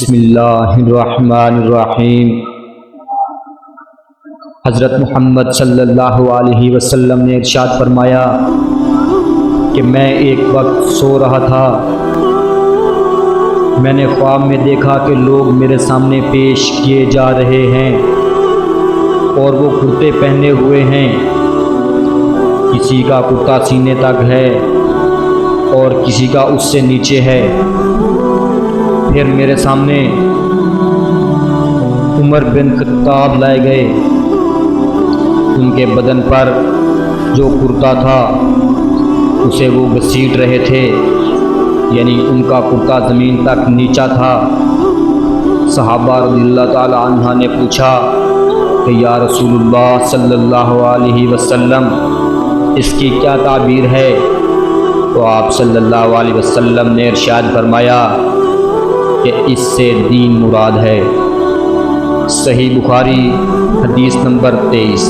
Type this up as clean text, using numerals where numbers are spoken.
بسم اللہ الرحمن الرحیم۔ حضرت محمد صلی اللہ علیہ وسلم نے ارشاد فرمایا کہ میں ایک وقت سو رہا تھا، میں نے خواب میں دیکھا کہ لوگ میرے سامنے پیش کیے جا رہے ہیں اور وہ کرتے پہنے ہوئے ہیں، کسی کا کرتا سینے تک ہے اور کسی کا اس سے نیچے ہے۔ پھر میرے سامنے عمر بن خطاب لائے گئے، ان کے بدن پر جو کرتا تھا اسے وہ گھسیٹ رہے تھے، یعنی ان کا کرتا زمین تک نیچا تھا۔ صحابہ رضی اللہ تعالی عنہ نے پوچھا کہ یا رسول اللہ صلی اللہ علیہ وسلم اس کی کیا تعبیر ہے؟ تو آپ صلی اللہ علیہ وسلم نے ارشاد فرمایا کہ اس سے دین مراد ہے۔ صحیح بخاری حدیث نمبر 23۔